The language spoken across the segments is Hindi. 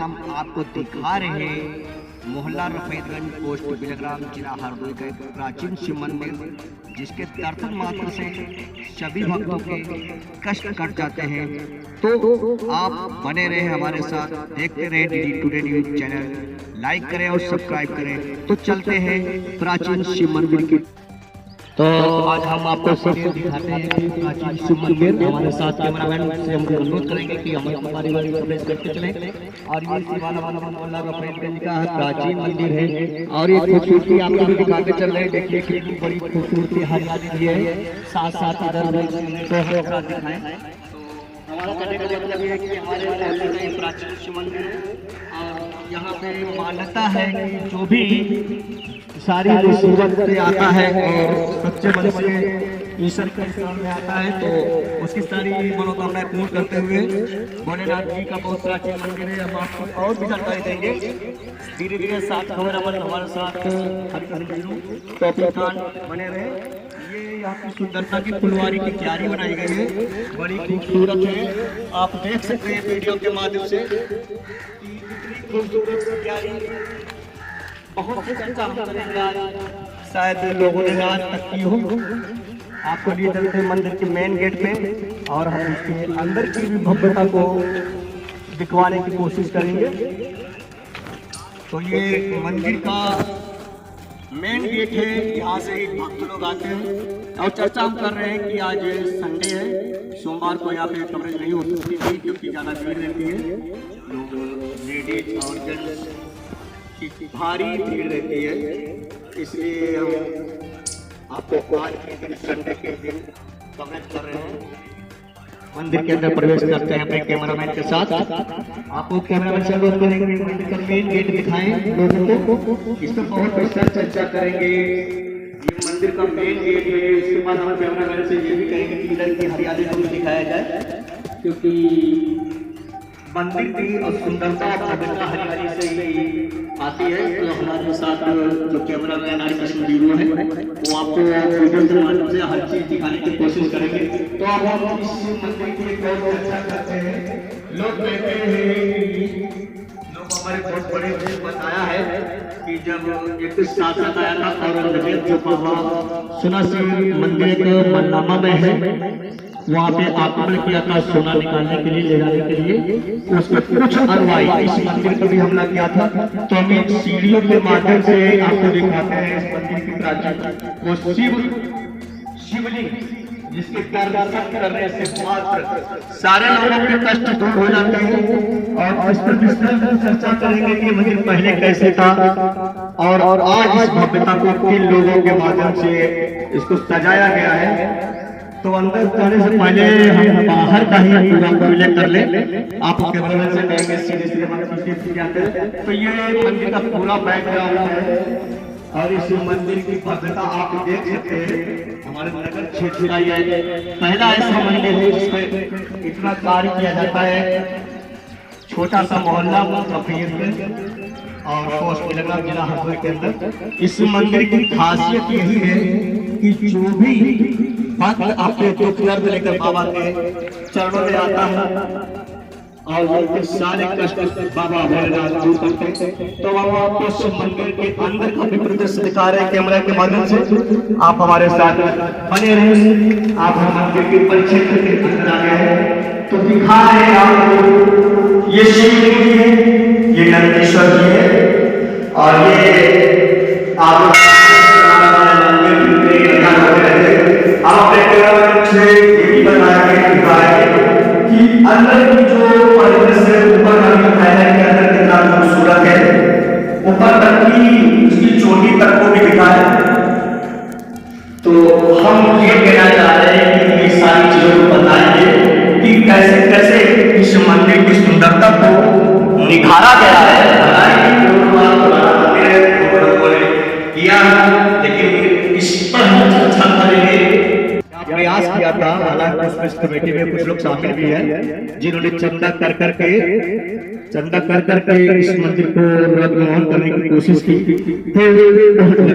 हम आपको दिखा रहे हैं मोहल्ला रफीदगंज पोस्ट बिलग्राम जिला हरदोई का एक प्राचीन शिव मंदिर, जिसके दर्शन मात्र से सभी भक्तों के कष्ट कट जाते हैं। तो आप बने रहे हमारे साथ, देखते रहे DD today news channel, like करें और सब्सक्राइब करें। तो चलते हैं प्राचीन शिव मंदिर की। तो आज हम आपको सब दिखाते हैं कि प्राचीन शिव मंदिर। हमारे साथ कैमरामैन से हम अनुरोध करेंगे कि हमारी बारी कवरेज करते चलें। और ये शिवाला मोहल्ला रफीदगंज का प्राचीन मंदिर है और ये खूबसूरती आपको भी दिखाते चल रहे हैं। देखिए कितनी बड़ी खूबसूरती हरियाली भी है, साथ साथ इधर दिखाएं। हमारा कहने का मतलब ये है कि हमारे मोहल्ले का एक प्राचीन शिव मंदिर है और यहाँ पे मान्यता है कि जो भी सारी मुसीबत से आता है और सच्चे मन से ईश्वर के सामने आता है तो उसकी सारी मनोकामनाएं पूर्ण करते हुए भोलेनाथ जी का बहुत प्राचीन मंदिर है। हम आपको और भी जानकारी देंगे धीरे धीरे। साथ हमारे साथ बने रहे। ये यहाँ की सुंदरता की फुलवारी की क्यारी बनाई गई है, बड़ी खूबसूरत है। आप देख सकते हैं वीडियो के माध्यम से कितनी खूबसूरत क्यारी, बहुत शायद लोगों ने आज तक की हो। आपको लिए चलते मंदिर के मेन गेट पे और हम इसके अंदर की भी भव्यता को दिखवाने की कोशिश करेंगे। तो ये मंदिर का मेन गेट है, यहाँ से ही भक्त लोग आते हैं। और चर्चा हम कर रहे हैं कि आज संडे है, सोमवार को यहाँ पे कवरेज नहीं हो सकती थी क्योंकि ज़्यादा भीड़ रहती है, लोग लेडीज और जेंट्स की भारी भीड़ रहती है, इसलिए हम आपको आज के संडे के दिन कवरेज कर रहे हैं। मंदिर के अंदर प्रवेश करते हैं अपने कैमरामैन के साथ। आपको कैमरामैन से अनुरोध करेंगे मंदिर का मेन गेट दिखाएं लोगों को, इस पर बहुत विस्तार चर्चा करेंगे। ये मंदिर का मेन गेट है, इसके बाद हम कैमरामैन से ये भी कहेंगे कि इधर की हरियाली को भी दिखाया जाए, क्योंकि मंदिर की और सुंदरता भव्यता हरियाली से ही आती है। तो हमारे साथ जो कैमरामैन कृष्ण वीडियो है वो आपको वीडियो के माध्यम से हर चीज दिखाने की कोशिश करेंगे। तो अब हम इस मंदिर की चर्चा करते हैं। लोग कहते हैं, लोग हमारे बहुत बड़े बताया है कि जब एक शासक आया था औरंगजेब, जो बाबा सुना सिंह मंदिर के मन्नामा में है, वहाँ पे आक्रमण किया था सोना निकालने के लिए, ले जाने के लिए। उसमें कुछ अरवाई इस मंदिर पर भी हमला किया था। तो हम इन सीढ़ियों के माध्यम से आपको दिखाते हैं इस मंदिर की प्राचीन वो शिवलिंग, जिसके दर्शन करने से मात्र सारे लोगों के कष्ट दूर हो जाते हैं। और इस पर विस्तार चर्चा करेंगे कि मंदिर पहले कैसे था और आज इस भव्यता को किन लोगों के माध्यम से इसको सजाया गया है। तो अंदर जाने से पहले हम बाहर का ही पूरा विजय कर ले। आप कैमरामैन से कहेंगे सीधे क्या करें। तो ये मंदिर का पूरा बैकग्राउंड है और इस मंदिर की भव्यता आप देख सकते हैं। हमारे नगर क्षेत्र का ये पहला ऐसा मंदिर है जिसमें इतना कार्य किया जाता है। छोटा सा मोहल्ला रफीदगंज और पोस्ट बिलग्राम जिला हरदोई के अंदर इस मंदिर की खासियत यही है कि जो भी भक्त अपने दुख दर्द लेकर बाबा के चरणों में आता है और उनके सारे कष्ट बाबा भोलेनाथ दूर करते हैं। तो बाबा आपको इस मंदिर के अंदर का भी परिदृश्य दिखा रहे हैं कैमरा के माध्यम से। आप हमारे साथ बने रहे। आप मंदिर के परिक्षेत्र के अंदर आ गए हैं तो दिखा रहे हैं आपको ये शिवलिंग है, ये नंदीश्वर जी है और ये आप से ये भी बताया कि अंदर की जो परिदृश्य ऊपर का दिखाया है कि अंदर कितना खूबसूरत है, ऊपर तक की उसकी चोटी तक को भी दिखाया है। तो हम ये कहना चाह रहे हैं कि ये सारी चीजों को बताएंगे कि कैसे कैसे इस मंदिर की सुंदरता को निखारा गया है। किया, लेकिन इस पर हम चर्चा करेंगे। प्रयास किया था, हालांकि उस कमेटी में कुछ लोग शामिल भी हैं जिन्होंने चंदा कर करके इस मंदिर को मनमोहन करने की कोशिश की।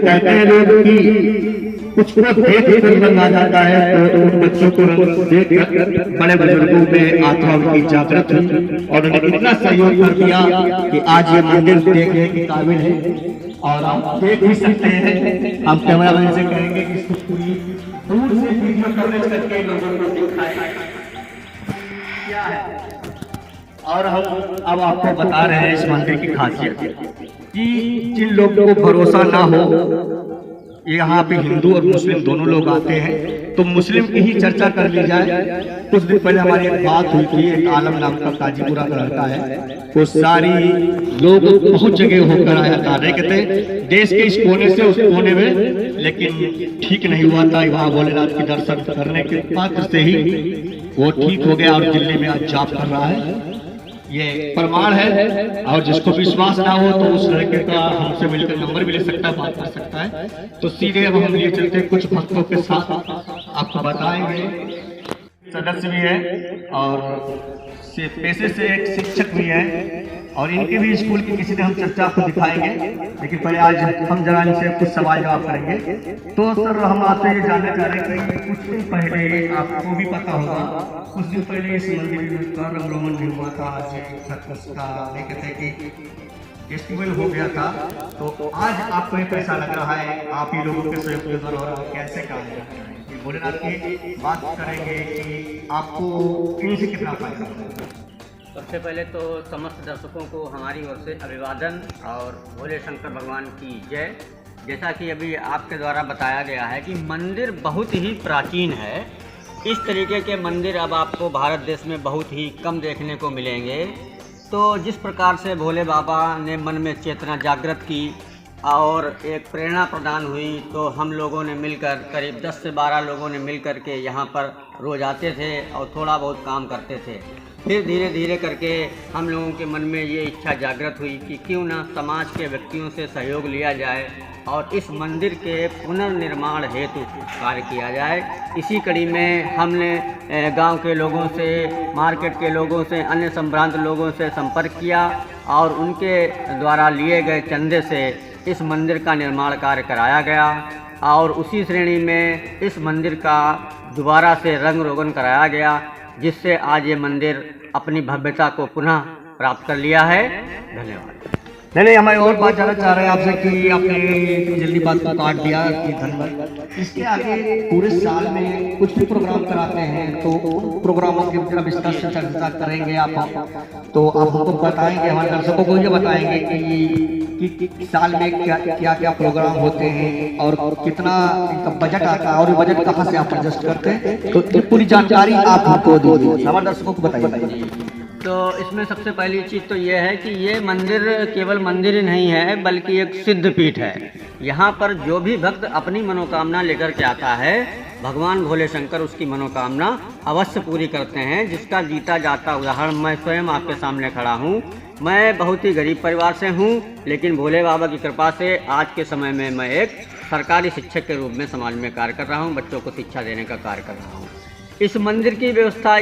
कहते हैं लोग कि कुछ को देख कर रंग आ जाता है, तो उन बच्चों को रंग देख कर बड़े बुजुर्गों में आत्मा की जागृत हुई और उन्होंने इतना सहयोग कर दिया कि आज ये मंदिर देखने के काबिल है। और आप देख भी सकते हैं, हम कैमरा मैन से कहेंगे कि इसको पूरी दूर से वीडियो कवरेज करके लोगों को दिखाएं क्या है। और हम अब आपको बता रहे हैं इस मंदिर की खासियत कि जिन लोगों को भरोसा ना हो, यहाँ पे हिंदू और मुस्लिम दोनों लोग आते हैं, तो मुस्लिम की ही चर्चा कर ली जाए। कुछ दिन पहले हमारी एक बात हुई थी, एक आलम नाम का काजीपुरा का लड़का है, वो सारी लोग बहुत जगह होकर आया था, रहते देश के इस कोने से उस कोने में, लेकिन ठीक नहीं हुआ था। वहाँ भोलेनाथ के दर्शन करने के पात्र से ही वो ठीक हो गया और दिल्ली में आज जॉब कर रहा है। ये प्रमाण है, और जिसको विश्वास ना हो तो उस लड़के का हमसे मिलकर नंबर भी ले सकता है, बात कर सकता है। तो सीधे अब हम लिए चलते कुछ भक्तों के साथ, आपको बताएंगे। सदस्य भी है और पेशे से एक शिक्षक भी है, और इनके भी स्कूल की किसी दिन हम चर्चा आपको दिखाएंगे। लेकिन पहले आज हम जरा इनसे कुछ सवाल जवाब करेंगे। तो सर, हम आपसे ये जानना चाह रहे हैं कि कुछ दिन पहले, आपको भी पता होगा, कुछ दिन पहले इस मंदिर का रंगरोगन भी हुआ था, कहते हैं कि फेस्टिवल हो गया था। तो आज आपको ये कैसा लग रहा है? आप ही लोगों के सहयोग के द्वारा कैसे काम कर रहे हैं? भोलेनाथ की बात करेंगे कि आपको इनसे कितना फायदा होगा? सबसे पहले तो समस्त दर्शकों को हमारी ओर से अभिवादन और भोले शंकर भगवान की जय। जैसा कि अभी आपके द्वारा बताया गया है कि मंदिर बहुत ही प्राचीन है। इस तरीके के मंदिर अब आपको भारत देश में बहुत ही कम देखने को मिलेंगे। तो जिस प्रकार से भोले बाबा ने मन में चेतना जागृत की और एक प्रेरणा प्रदान हुई, तो हम लोगों ने मिलकर, करीब 10 से 12 लोगों ने मिलकर के यहाँ पर रोज़ आते थे और थोड़ा बहुत काम करते थे। फिर धीरे धीरे करके हम लोगों के मन में ये इच्छा जागृत हुई कि क्यों ना समाज के व्यक्तियों से सहयोग लिया जाए और इस मंदिर के पुनर्निर्माण हेतु कार्य किया जाए। इसी कड़ी में हमने गांव के लोगों से, मार्केट के लोगों से, अन्य संभ्रांत लोगों से संपर्क किया और उनके द्वारा लिए गए चंदे से इस मंदिर का निर्माण कार्य कराया गया। और उसी श्रेणी में इस मंदिर का दोबारा से रंग रोगन कराया गया, जिससे आज ये मंदिर अपनी भव्यता को पुनः प्राप्त कर लिया है। धन्यवाद। नहीं, हमारी और बात जानना चाह रहे हैं आपसे कि आपने इतनी जल्दी बात को काट दिया कि धन्यवाद। इसके आगे पूरे साल में कुछ भी प्रोग्राम कराते हैं, तो प्रोग्रामों के जरा विस्तार से चर्चा करेंगे आप, तो आप हमको बताएंगे, हमारे दर्शकों को ये बताएंगे कि साल में क्या क्या प्रोग्राम होते हैं और कितना इनका बजट आता है, और ये बजट कहाँ से आप एडजस्ट करते हैं, तो पूरी जानकारी आप हमको दीजिए, हमारे दर्शकों को बताइए। तो इसमें सबसे पहली चीज़ तो ये है कि ये मंदिर केवल मंदिर ही नहीं है, बल्कि एक सिद्ध पीठ है। यहाँ पर जो भी भक्त अपनी मनोकामना लेकर के आता है, भगवान भोले शंकर उसकी मनोकामना अवश्य पूरी करते हैं। जिसका जीता जाता उदाहरण मैं स्वयं आपके सामने खड़ा हूँ। मैं बहुत ही गरीब परिवार से हूँ, लेकिन भोले बाबा की कृपा से आज के समय में मैं एक सरकारी शिक्षक के रूप में समाज में कार्य कर रहा हूँ, बच्चों को शिक्षा देने का कार्य कर रहा हूँ। इस मंदिर की व्यवस्था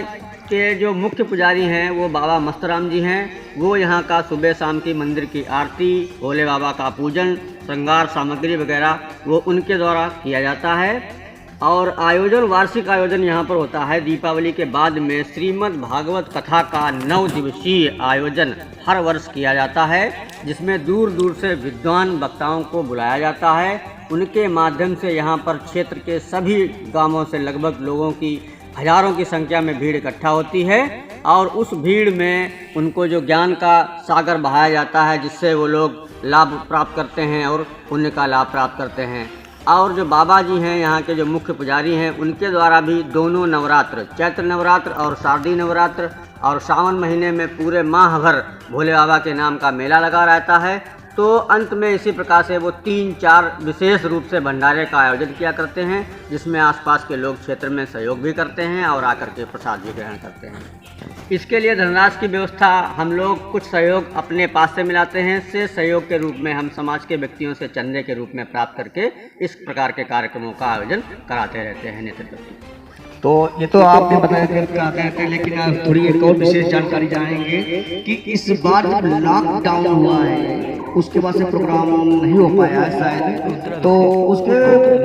के जो मुख्य पुजारी हैं वो बाबा मस्तराम जी हैं। वो यहाँ का सुबह शाम की मंदिर की आरती, भोले बाबा का पूजन, श्रृंगार सामग्री वगैरह वो उनके द्वारा किया जाता है। और आयोजन, वार्षिक आयोजन यहाँ पर होता है। दीपावली के बाद में श्रीमद् भागवत कथा का 9 दिवसीय आयोजन हर वर्ष किया जाता है, जिसमें दूर दूर से विद्वान वक्ताओं को बुलाया जाता है। उनके माध्यम से यहाँ पर क्षेत्र के सभी गांवों से लगभग लोगों की हजारों की संख्या में भीड़ इकट्ठा होती है, और उस भीड़ में उनको जो ज्ञान का सागर बहाया जाता है, जिससे वो लोग लाभ प्राप्त करते हैं और पुण्य का लाभ प्राप्त करते हैं। और जो बाबा जी हैं, यहाँ के जो मुख्य पुजारी हैं, उनके द्वारा भी दोनों नवरात्र, चैत्र नवरात्र और शारदीय नवरात्र, और सावन महीने में पूरे माह भर भोले बाबा के नाम का मेला लगा रहता है। तो अंत में इसी प्रकार से वो 3-4 विशेष रूप से भंडारे का आयोजन किया करते हैं, जिसमें आसपास के लोग क्षेत्र में सहयोग भी करते हैं और आकर के प्रसाद भी ग्रहण करते हैं। इसके लिए धनराशि की व्यवस्था हम लोग कुछ सहयोग अपने पास से मिलाते हैं, से सहयोग के रूप में हम समाज के व्यक्तियों से चंदे के रूप में प्राप्त करके इस प्रकार के कार्यक्रमों का आयोजन कराते रहते हैं नित्य प्रति। तो ये तो आपने बताया कि क्या कहते हैं, लेकिन आप थोड़ी एक और विशेष जानकारी जानेंगे कि इस बार लॉकडाउन हुआ है उसके बाद से प्रोग्राम नहीं हो पाया है शायद, तो उसके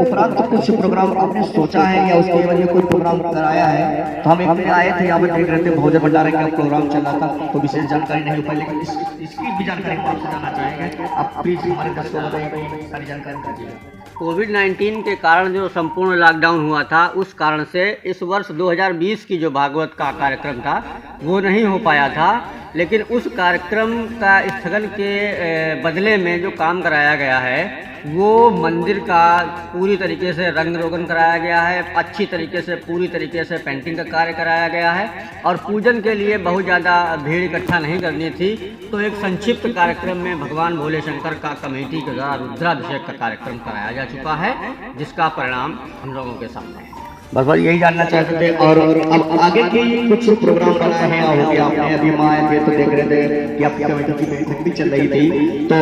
उपरांत कुछ प्रोग्राम आपने सोचा है या उसके वजह कोई प्रोग्राम कराया है? तो हम एक दिन आए थे यहाँ पर देख रहे थे भोजन भंडारे का प्रोग्राम चल रहा था, तो विशेष जानकारी नहीं हो पाई, लेकिन इसकी भी जानकारी हम आपसे जानना चाहेंगे। आप प्लीज हमारे दर्शकों को बताइए, सारी जानकारी दीजिए। कोविड-19 के कारण जो संपूर्ण लॉकडाउन हुआ था, उस कारण से इस वर्ष 2020 की जो भागवत का कार्यक्रम था वो नहीं हो पाया था, लेकिन उस कार्यक्रम का स्थगन के बदले में जो काम कराया गया है वो मंदिर का पूरी तरीके से रंग रोगन कराया गया है, अच्छी तरीके से पूरी तरीके से पेंटिंग का कार्य कराया गया है, और पूजन के लिए बहुत ज़्यादा भीड़ इकट्ठा नहीं करनी थी, तो एक संक्षिप्त कार्यक्रम में भगवान भोले शंकर का कमेटी के द्वारा रुद्राभिषेक का कार्यक्रम कराया जा चुका है, जिसका परिणाम हम लोगों के सामने है। बस यही जानना चाहते थे। और अब आगे के कुछ प्रोग्राम बनाए हैं, और आपने अभी हम आए थे तो देख रहे थे कि आपकी कमेटी की बैठक भी चल रही थी, तो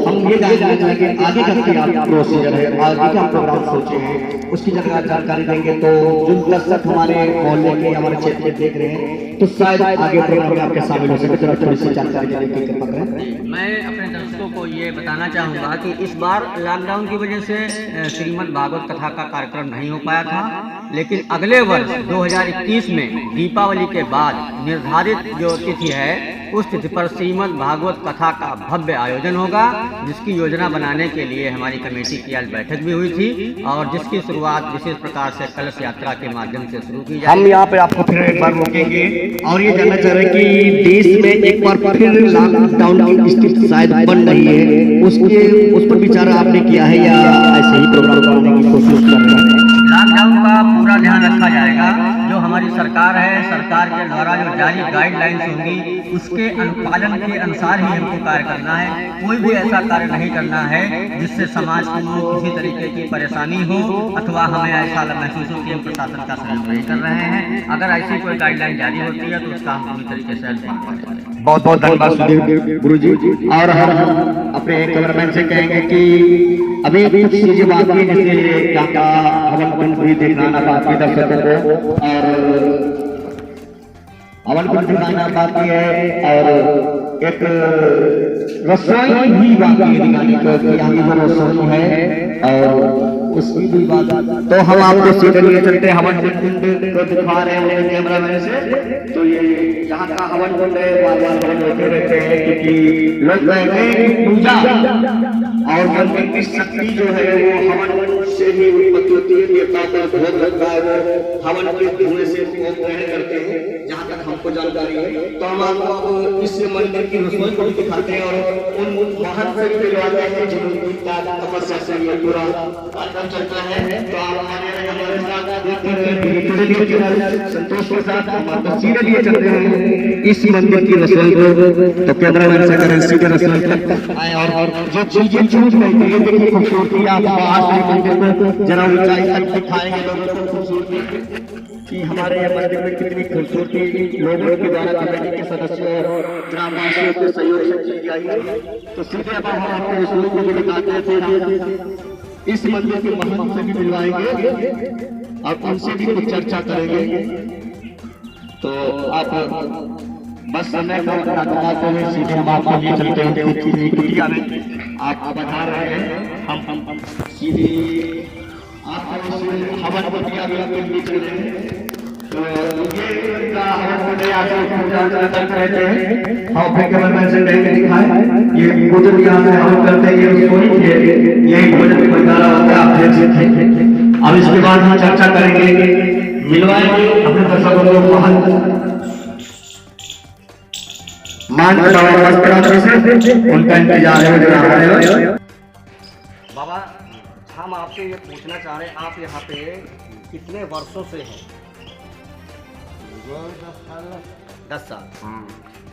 हम ये जानना चाहेंगे आगे का क्या प्रोसीजर है, आगे क्या प्रोग्राम सोचे हैं, उसकी जानकारी देंगे। तो जो दर्शक हमारे मोहल्ले के हमारे क्षेत्र में देख रहे हैं तो शायद आगे प्रोग्राम में आपके शामिल हो सके, तो थोड़ी सी जानकारी देने की कृपा करें। मैं अपने दर्शकों को ये बताना चाहूँगा कि इस बार लॉकडाउन की वजह से श्रीमद् भागवत कथा का कार्यक्रम नहीं हो पाया था, लेकिन अगले वर्ष 2021 में दीपावली के बाद निर्धारित जो तिथि है उस तिथि पर श्रीमद् भागवत कथा का भव्य आयोजन होगा, जिसकी योजना बनाने के लिए हमारी कमेटी की आज बैठक भी हुई थी, और जिसकी शुरुआत विशेष प्रकार से कलश यात्रा के माध्यम से शुरू की जाएगी। हम यहाँ पे आपको फिर एक बार रोकेंगे और ये जानना चाह रहे हैं कि देश में एक बार फिर लॉकडाउन की स्थिति शायद बन रही है, उस पर विचार आपने किया है या ऐसे ही प्रोग्राम बनाने की कोशिश कर रहे हैं? लॉकडाउन का पूरा ध्यान रखा जाएगा। जो हमारी सरकार है, सरकार के द्वारा जो जारी गाइडलाइंस होंगी उसके अनुपालन के अनुसार ही हमको कार्य करना है। कोई भी ऐसा कार्य नहीं करना है जिससे समाज को किसी तरीके की परेशानी हो अथवा हमें ऐसा महसूस हो कि हम प्रशासन का सहयोग नहीं कर रहे हैं। अगर ऐसी कोई गाइडलाइन जारी होती है तो उसका हम पूरी तरीके से अध्ययन करेंगे। बहुत बहुत धन्यवाद सुधीर गुरु जी। और हम अपने कैमरामैन से कहेंगे कि अभी कुछ चीजें बाकी है, जैसे क्या हवन कुंड भी दिखाना बाकी दर्शकों को, और हवन कुंड दिखाना बाकी है, और एक रसोई भी बाकी है दिखाने को कि यहाँ की जो रसोई है और उसकी भी बात। तो हम आपको सीधे लिए चलते हैं हवन कुंड को दिखा रहे हैं कैमरामैन से। तो ये यहाँ का हवन कुंड है, बार-बार हवन होते रहते हैं क्योंकि लोग कहते हैं कि पूजा और मंदिर की शक्ति जो है वो हवन से ही उत्पत्ति होती है। देवताओं का भोग लगता है वो हवन के धुएं से भोग ग्रहण करते हैं, जहाँ तक हमको जानकारी है। तो हम आपको इस मंदिर की रसोई को भी दिखाते हैं और उन महंत से भी मिलवाते हैं जिनकी तपस्या से ये पूरा कार्यक्रम चलता है। तो आप हमारे साथ संतोष के साथ हम सीधे लिए चलते हैं इस मंदिर की रसोई को। तो कैमरामैन से करें सीधे रसोई तक आए और जो चीजें छूट नहीं है, देखिए खूबसूरती आप बाहर से मंदिर को जरा ऊंचाई तक दिखाएंगे लोगों को खूबसूरती कि हमारे मंदिर में कितनी खूबसूरती लोगों के द्वारा कमेटी के सदस्यों और ग्रामवासियों के सहयोग से की गई है। तो सीधे अब हम आपको रसोई को भी दिखाते थे, इस मंदिर के महंत से भी मिलवाएंगे और उनसे भी कुछ चर्चा करेंगे। तो आप बस समय को लगाते हुए सीधे हम आपको लिए चलते हैं कुटिया में। आप बता रहे हैं हम सीधे आपको हवन कुटिया में लिए चल रहे हैं। तो ये हवन कुटिया कहते हैं। हम फिर कैमरामैन से कहेंगे दिखाएं ये भोजन यहाँ से हवन करते हैं, ये रसोई है, यही भोजन की भंडारा होता है, आप देख सकते हैं। अब इसके बाद हम चर्चा करेंगे, मिलवाएंगे अपने दर्शकों को महंत मान से उनका इंतजार है। बाबा, हम आपसे ये पूछना चाह रहे हैं, आप यहाँ पे कितने वर्षों से हैं? 10 साल।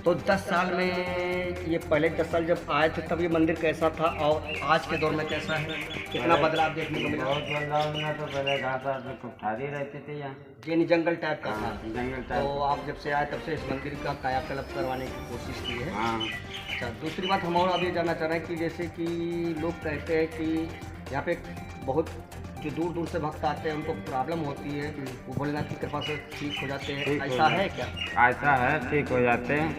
तो 10 साल में ये पहले 10 साल जब आए थे तब ये मंदिर कैसा था और आज के दौर में कैसा है, कितना बदलाव देखने को मिला? बहुत बदलाव में तो पहले घास खाली रहते थे यहाँ, यानी जंगल टाइप का था। जंगल टाइप। तो आप जब से आए तब से इस मंदिर का कायाकल्प करवाने की कोशिश की है। हाँ। अच्छा, दूसरी बात हम और अब ये जानना चाह रहे हैं कि जैसे कि लोग कहते हैं कि यहाँ पे बहुत जो दूर दूर से भक्त आते हैं उनको प्रॉब्लम होती है, वो भोलेनाथ की कृपा से ठीक हो जाते हैं, ठीक हो ऐसा जाते है क्या? ऐसा है, ठीक हो जाते हैं।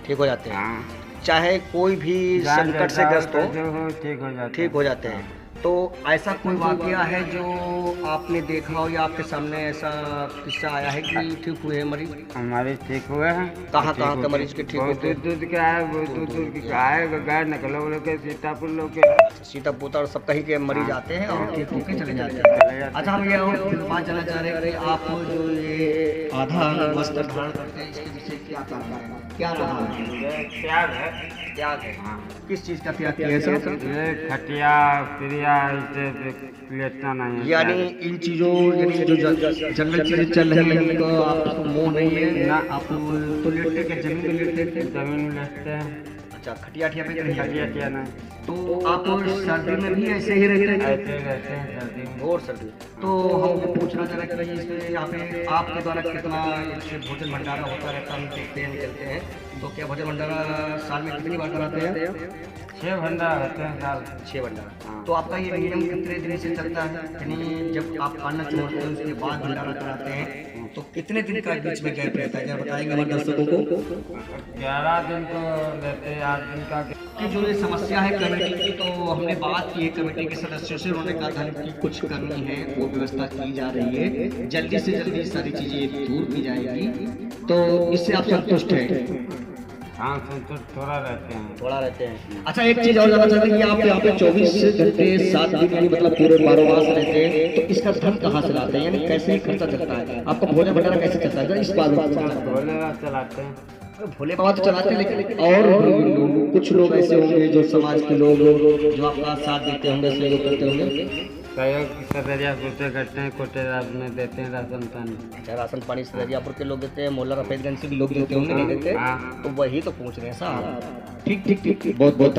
ठीक हो जाते हैं, हाँ, चाहे कोई भी जहाँ संकट से जैसा ग्रस्त हो जो हो ठीक हो जाते ठीक हो जाते हैं। तो ऐसा कोई वाकया है जो आपने देखा हो या आपके सामने ऐसा किस्सा आया है कि ठीक हुए हैं मरीज? हमारे ठीक हुए हैं। कहाँ कहाँ के मरीज के ठीक बहुत होते हैं? दूर दूर के आए, बहुत दूर दूर के आए, गए नकलो लोग के, सीतापुर लोग के। सीतापुर और सब कहीं के मरीज आते हैं और ठीक होके चले जाते चले हैं। जाते अच्छा, हम ये और फिर बात जानना चाह रहे हैं कि आप जो ये आधा वस्त्र धारण करते हैं इसके पीछे क्या कारण है, क्या रहा है? ये त्याग है। त्याग है। हाँ, किस चीज़ का त्याग किया है सर? ये खटिया क्रिया इसे लेटना नहीं है। यानी इन चीज़ों, यानी जो जंगल चीज़ें चल रही हैं तो आपको मोह नहीं है ना? आप तो लेटते के जमीन में लेटते थे? जमीन में लेटते हैं। अच्छा, खटिया पे नहीं? खटिया किया नहीं, तो आप सर्दी में भी ऐसे ही रहते हैं? ऐसे रहते हैं सर्दी में। घोर सर्दी। तो हम ये पूछना चाह रहे हैं कि भाई इसमें यहाँ पे आपके द्वारा कितना इससे भोजन भंडारा होता रहता है, हम देखते हैं निकलते हैं, तो क्या भोजन भंडारा साल में कितनी बार कराते हैं? 6 भंडार होते हैं साल। 6 भंडारा। हाँ। तो आपका ये नियम कितने दिन से चलता है? यानी जब आप अन्न छोड़ते हैं उसके बाद भंडारा कराते हैं तो कितने दिन का बीच में गैप रहता है, क्या बताएंगे हमारे दर्शकों को? 11 दिन तो लेते हैं, 8 दिन का। कि जो ये समस्या है कमेटी की, तो हमने बात की है कमेटी के सदस्यों से, उन्होंने कहा था कि कुछ करनी है, वो व्यवस्था की जा रही है, जल्दी से जल्दी सारी चीजें दूर की जाएगी। तो इससे आप संतुष्ट हैं? हाँ, संतुष्ट थोड़ा रहते हैं। थोड़ा रहते हैं। अच्छा, एक चीज और जानना चाहते हैं कि आप यहाँ पे 24 घंटे 7 दिन यानी मतलब पूरे 12 मास रहते हैं, तो इसका धन कहाँ से लाते हैं, यानी कैसे खर्चा चलता है आपका, भोजन भंडारा कैसे चलता है? इस बात में भोले चलाते हैं। भोले बाबा तो चलाते हैं, लेकिन और भी कुछ लोग ऐसे होंगे जो समाज के लोग जो आपका साथ देते होंगे, सहयोग करते होंगे। सहयोग सदरिया कुटे करते हैं, कुटे में देते हैं राशन पानी। अच्छा, राशन पानी सदरियापुर के लोग देते हैं, मोहल्ला रफेदगंज से भी लोग देते होंगे, नहीं देते? हाँ। तो वही तो पूछ रहे हैं साहब। ठीक ठीक ठीक, बहुत बहुत